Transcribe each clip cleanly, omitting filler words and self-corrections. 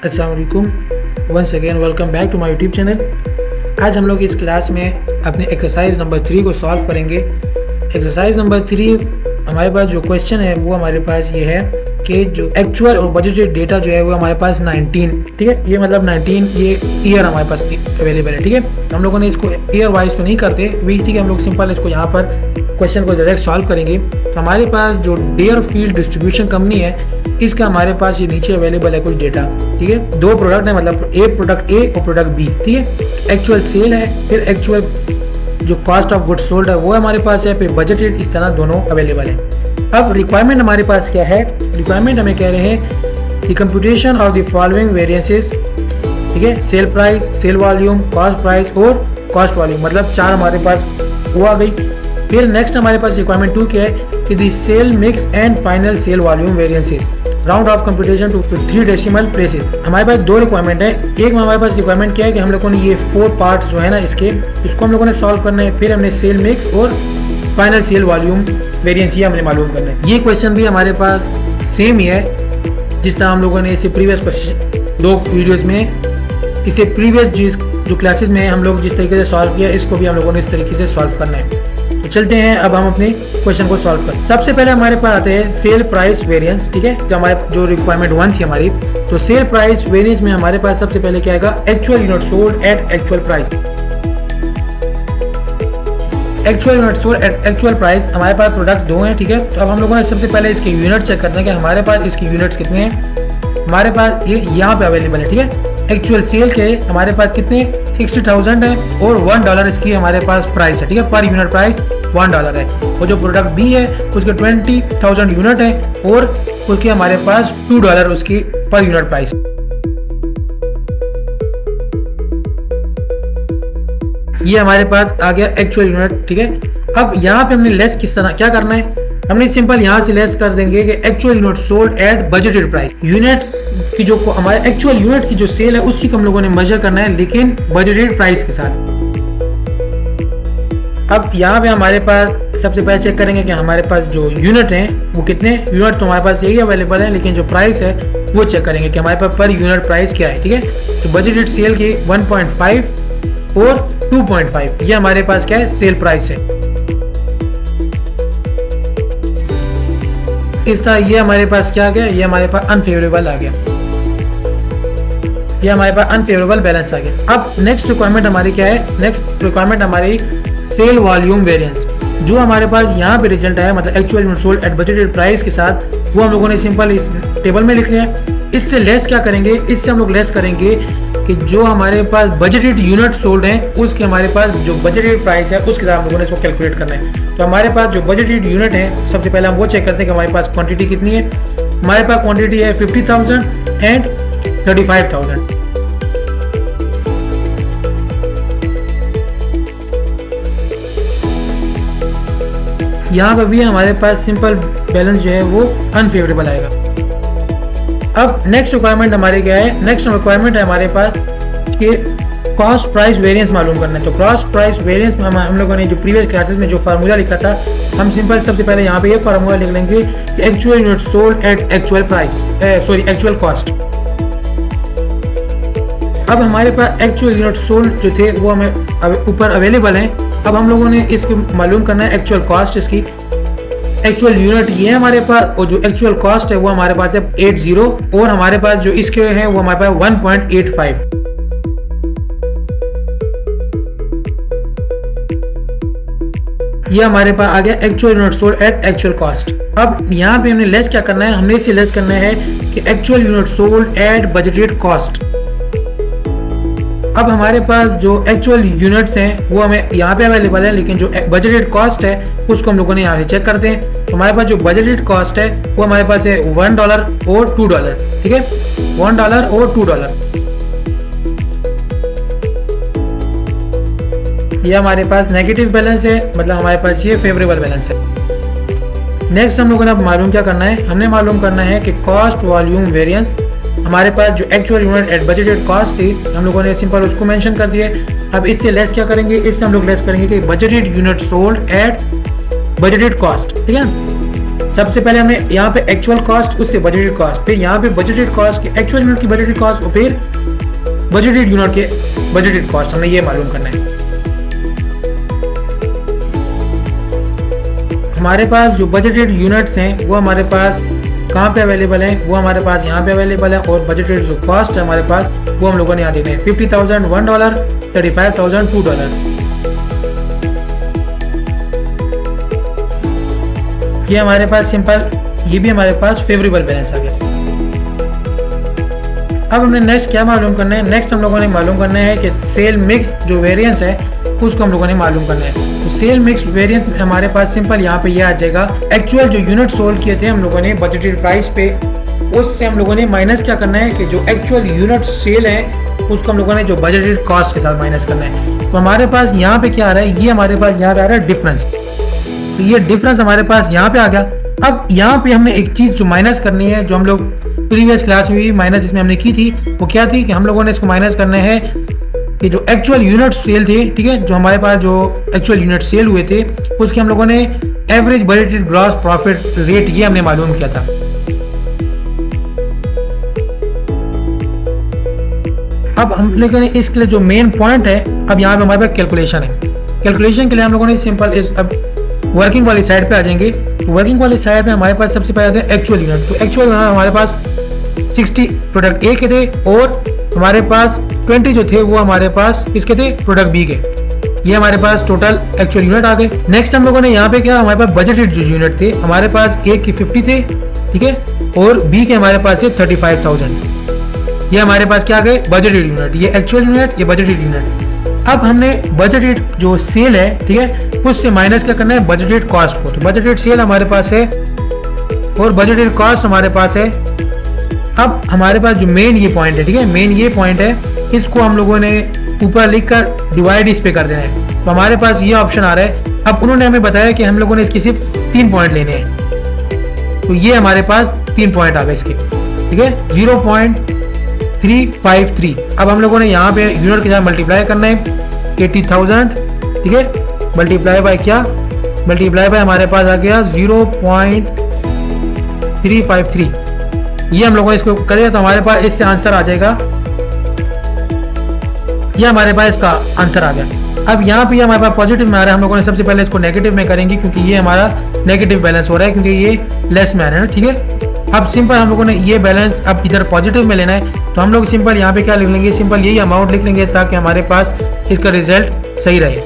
अस्सलाम वालेकुम, once again welcome back to my YouTube channel. आज हम लोग इस क्लास में अपने एक्सरसाइज नंबर 3 को सॉल्व करेंगे। एक्सरसाइज नंबर 3 हमारे पास जो क्वेश्चन है वो हमारे पास ये है कि जो एक्चुअल और बजटेड डेटा जो है वो हमारे पास 19, ठीक है, ये मतलब 19 ये ईयर हमारे पास अवेलेबल है। ठीक है, हम लोगों ने इसको ईयर वाइज तो नहीं करते वी, ठीक है, हम लोग सिंपल इसको यहाँ पर क्वेश्चन को डायरेक्ट सॉल्व करेंगे। तो हमारे पास जो डेयरफील्ड डिस्ट्रीब्यूशन कंपनी है इसका हमारे पास ये नीचे अवेलेबल है कुछ डेटा। ठीक है, दो प्रोडक्ट है, मतलब प्रोडक्ट ए और प्रोडक्ट बी। ठीक है, एक्चुअल सेल है, फिर एक्चुअल जो कॉस्ट ऑफ गुड्स सोल्ड है वो हमारे पास है, फिर बजटेड, इस तरह दोनों अवेलेबल है। अब रिक्वायरमेंट हमारे पास क्या है? रिक्वायरमेंट हमें कह रहे हैं the computation of the following variances. ठीक है, sale price, sale volume, cost price और कॉस्ट वॉल्यूम, मतलब 4 हमारे पास वो आ गई। फिर नेक्स्ट हमारे पास रिक्वायरमेंट 2 क्या है कि the sale mix and final sale volume variances, round off computation to 3 decimal places. हमारे पास 2 रिक्वायरमेंट है। एक में हमारे पास रिक्वायरमेंट क्या है कि हम लोगों ने ये 4 पार्ट्स जो है ना इसको हम लोगों ने सॉल्व करना है। फिर हमने सेल मिक्स और फाइनल सेल वॉल्यूम वेरिएंस ये हमने मालूम करना है। ये क्वेश्चन भी हमारे पास सेम ही है जिस तरह हम लोगों ने इसे प्रीवियस 2 वीडियोज़ में, इसे प्रीवियस जो क्लासेस में हम लोग जिस तरीके से सॉल्व किया इसको भी हम लोगों ने इस तरीके से सॉल्व करना है। तो चलते हैं अब हम अपने क्वेश्चन को सॉल्व करते हैं। सबसे पहले हमारे पास आते हैं सेल प्राइस वेरिएंस। ठीक है, जो रिक्वायरमेंट 1 थी हमारी, तो सेल प्राइस वेरिएंस में हमारे पास सबसे पहले क्या आएगा? Actual unit sold at actual price. Actual unit sold at actual price, हमारे पास प्रोडक्ट 2 हैं। ठीक है, तो अब हम लोगों ने सबसे पहले इसके यूनिट चेक करते हैं कि हमारे पास इसके यूनिट्स कितने हैं। हमारे पास ये यहाँ पे अवेलेबल है। ठीक है, एक्चुअल सेल के हमारे पास कितने 60,000 है और $1 इसकी हमारे पास प्राइस है। ठीक है, पर यूनिट प्राइस $1 है। और जो प्रोडक्ट बी है उसके 20,000 यूनिट है और उसके हमारे पास $2 उसकी पर यूनिट प्राइस। ये हमारे पास आ गया एक्चुअल यूनिट। ठीक है, अब यहाँ पे हमने लेस किस तरह क्या करना है? हमने सिंपल यहाँ से लेस कर देंगे कि actual unit sold at budgeted price. Unit की जो हमारे एक्चुअल यूनिट की जो सेल है उसी को हम लोगों ने मेजर करना है, लेकिन बजटेड प्राइस के साथ। अब यहाँ पे हमारे पास सबसे पहले चेक करेंगे कि हमारे पास जो यूनिट हैं वो कितने यूनिट, तो हमारे पास यही अवेलेबल है, लेकिन जो प्राइस है वो चेक करेंगे कि हमारे पास पर यूनिट प्राइस क्या है। ठीक है, तो बजटेड सेल की 1.5 और 2.5 ये हमारे पास क्या है? सेल प्राइस है। इस तरह ये हमारे पास क्या आ गया? ये हमारे पास अनफेवरेबल आ गया, ये हमारे पास अनफेवरेबल बैलेंस आ गया। अब नेक्स्ट रिक्वायरमेंट हमारी क्या है? नेक्स्ट रिक्वायरमेंट हमारी सेल वॉल्यूम वेरिएंस, जो हमारे पास यहाँ पे रिजल्ट आया, मतलब actual unit sold at budgeted price के साथ, वो हम लोगों ने सिंपल इस टेबल में लिख लिया है। इससे लेस क्या करेंगे? इससे हम लोग लेस करेंगे कि जो हमारे पास बजटेड यूनिट सोल्ड हैं उसके हमारे पास जो बजटेड प्राइस है उसके साथ हम लोगों ने इसको कैलकुलेट करना है। तो हमारे पास जो बजटेड यूनिट है सबसे पहले हम वो चेक करते हैं कि हमारे पास क्वांटिटी कितनी है। हमारे पास क्वांटिटी है 50,000 एंड 35,000। यहाँ पर भी हमारे पास सिंपल बैलेंस जो है वो अनफेवरेबल आएगा। अब नेक्स्ट रिक्वायरमेंट हमारे क्या है? नेक्स्ट रिक्वायरमेंट है हमारे पास कि कॉस्ट प्राइस वेरिएंस मालूम करना है। तो कॉस्ट प्राइस वेरिएंस में हम लोगों ने जो प्रीवियस क्लासेस में जो फार्मूला लिखा था, हम सिंपल सबसे पहले यहाँ पे ये फार्मूला लिख लेंगे कि actual unit sold at actual price, actual cost. अब हमारे पास एक्चुअल यूनिट सोल्ड जो थे वो हमें ऊपर अवेलेबल हैं। अब हम लोगों ने इसको मालूम करना है एक्चुअल कॉस्ट इसकी। एक्चुअल यूनिट ये है हमारे पास और जो एक्चुअल कॉस्ट है वो हमारे पास है 80 और हमारे पास जो इसके हैं वो हमारे पास 1.85। ये हमारे पास आ गया actual unit sold at actual cost. अब यहाँ पे हमने लेस क्या करना है? हमने इसे लेस करना है कि actual unit sold at budgeted cost. अब हमारे पास जो एक्चुअल यूनिट्स हैं वो हमें यहाँ पे अवेलेबल है, लेकिन जो बजटेड कॉस्ट है उसको हम लोगों ने यहाँ पे चेक करते हैं। तो हमारे पास जो बजटेड कॉस्ट है वो हमारे पास है $1 और $2। ठीक है, $1 और $2। ये हमारे पास नेगेटिव बैलेंस है, मतलब हमारे पास ये फेवरेबल बैलेंस है। नेक्स्ट हम लोगों ने मालूम क्या करना है? हमने मालूम करना है कि कॉस्ट वॉल्यूम वेरिएंस। हमारे पास जो actual unit at budgeted cost थी हम लोगों ने सिंपल उसको मेंशन कर दिया। अब इससे लेस क्या करेंगे? इससे हम लोग लेस करेंगे कि budgeted unit sold at budgeted cost. ठीक है, सबसे पहले हमने यहाँ पे एक्चुअल कॉस्ट, उससे बजटेड कॉस्ट, फिर यहाँ पे बजटेड कॉस्ट के एक्चुअल यूनिट की बजटेड कॉस्ट और फिर बजटेड यूनिट के बजटेड कॉस्ट, हमने ये मालूम करना है। हमारे पास जो बजटेड यूनिट्स हैं वो हमारे पास कहाँ पे अवेलेबल हैं, वो हमारे पास यहाँ पे अवेलेबल है, और बजटेड जो कॉस्ट है हमारे पास वो हम लोगों ने यहाँ देने हैं। $50,000 $1, $35,000 $2। ये हमारे पास सिंपल, ये भी हमारे पास फेवरेबल बैलेंस आ गया। अब हमने नेक्स्ट क्या मालूम करना है, नेक्स्ट हम लोगों ने मालूम करना है कि सेल मिक्स जो वेरिएंस है उसको हम लोगों ने मालूम करना है। तो सेल मिक्स वेरिएंस हमारे पास सिंपल यहाँ पे ये आ जाएगा, एक्चुअल जो यूनिट सोल्ड किए थे हम लोगों ने बजटेड प्राइस पे, उससे हम लोगों ने माइनस क्या करना है कि जो एक्चुअल यूनिट सेल है उसको हम लोगों ने जो बजटेड कॉस्ट के साथ माइनस करना है। तो हमारे पास यहाँ पे क्या आ रहा है, ये हमारे पास यहाँ पे आ रहा है डिफरेंस। तो ये डिफरेंस हमारे पास यहाँ पे आ गया। अब यहाँ पे हमने एक चीज़ जो माइनस करनी है, जो हम लोग प्रीवियस क्लास में भी माइनस इसमें हमने की थी, वो क्या थी कि हम लोगों ने इसको माइनस करना है कि जो एक्चुअल यूनिट सेल थे, ठीक है, जो हमारे पास जो एक्चुअल यूनिट सेल हुए थे उसके हम लोगों ने average budgeted gross profit rate ये हमने मालूम किया था। अब हम लेकिन इसके लिए जो मेन पॉइंट है, अब यहाँ पे हमारे पास कैलकुलेशन है। कैलकुलेशन के लिए हम लोगों ने सिंपल इस अब वर्किंग वाली साइड पे आ जाएंगे। वर्किंग वाली साइड पे हमारे पास सबसे पहले आते हैं एक्चुअल यूनिट। तो एक्चुअल हमारे पास 60 प्रोडक्ट ए के थे और हमारे पास 20 जो थे वो हमारे पास किसके थे, प्रोडक्ट बी के। ये हमारे पास टोटल एक्चुअल यूनिट आ गए। नेक्स्ट हम लोगों ने यहाँ पे क्या, हमारे पास बजटेड जो यूनिट थे हमारे पास ए के 50 थे, ठीक है, और बी के हमारे पास थे 35,000। ये हमारे पास क्या आ गए, बजटेड यूनिट, ये एक्चुअल यूनिट, ये बजटेड यूनिट। अब हमने बजटेड जो सेल है, ठीक है, उससे माइनस क्या करना है, बजटेड कॉस्ट को। तो बजटेड सेल हमारे पास है और बजटेड कॉस्ट हमारे पास है। अब हमारे पास जो मेन ये पॉइंट है, ठीक है, मेन ये पॉइंट है, इसको हम लोगों ने ऊपर लिखकर डिवाइड इस पे कर देना है। तो हमारे पास ये ऑप्शन आ रहा है। अब उन्होंने हमें बताया कि हम लोगों ने इसके सिर्फ 3 पॉइंट लेने हैं, तो ये हमारे पास 3 पॉइंट आ गए इसके, ठीक है, 0.353। अब हम लोगों ने यहाँ पे यूनिट के साथ मल्टीप्लाई करना है 80,000, ठीक है, मल्टीप्लाई बाय क्या, मल्टीप्लाई बाय हमारे पास आ गया 0.353। ये हम लोगों ने इसको करें तो हमारे पास इससे आंसर आ जाएगा, ये हमारे पास इसका आंसर आ गया। अब यहाँ पे हमारे पास पॉजिटिव में आ रहा है, हम लोगों ने सबसे पहले इसको नेगेटिव में करेंगे क्योंकि ये हमारा नेगेटिव बैलेंस हो रहा है, क्योंकि ये लेस में आ रहा है ना, ठीक है। अब सिंपल हम लोगों ने ये बैलेंस अब इधर पॉजिटिव में लेना है, तो हम लोग सिंपल यहाँ पे क्या लिख लेंगे, सिंपल यही अमाउंट लिख लेंगे ताकि हमारे पास इसका रिजल्ट सही रहे।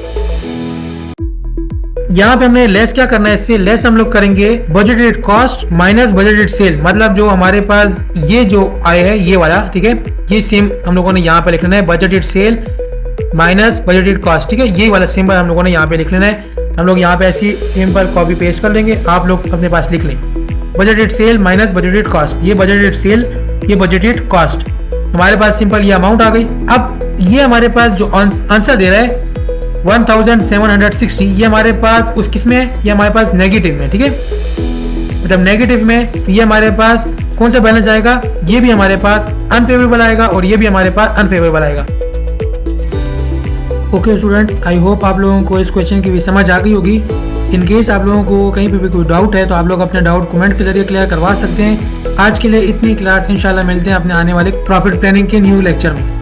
यहाँ पे हमने लेस क्या करना है, इससे लेस हम लोग करेंगे budgeted cost minus budgeted sale, मतलब जो हमारे पास ये जो आए है ये वाला, ठीक है, ये सेम हम लोगों ने यहाँ पे लिख लेना है, budgeted sale minus budgeted cost, ठीक है, ये वाला सिंबल हम लोगों ने यहाँ पे लिख लेना है। हम लोग यहाँ पे ऐसी सिंपल कॉपी पेस्ट कर लेंगे, आप लोग अपने पास लिख लें, budgeted sale minus budgeted cost, ये बजटेड सेल, ये बजटेड कॉस्ट, हमारे पास सिंपल ये अमाउंट आ गई। अब ये हमारे पास जो आंसर दे रहा है 1760, ये हमारे पास उस किस में है, ये हमारे पास नेगेटिव में, ठीक है, मतलब नेगेटिव में, तो ये हमारे पास कौन सा बैलेंस आएगा, ये भी हमारे पास अनफेवरेबल आएगा और ये भी हमारे पास अनफेवरेबल आएगा। ओके स्टूडेंट, आई होप आप लोगों को इस क्वेश्चन की भी समझ आ गई होगी। इन केस आप लोगों को कहीं पे भी कोई डाउट है तो आप लोग अपने डाउट कमेंट के जरिए क्लियर करवा सकते हैं। आज के लिए इतनी क्लास, इंशाल्लाह मिलते हैं अपने आने वाले प्रॉफिट प्लानिंग के न्यू लेक्चर में।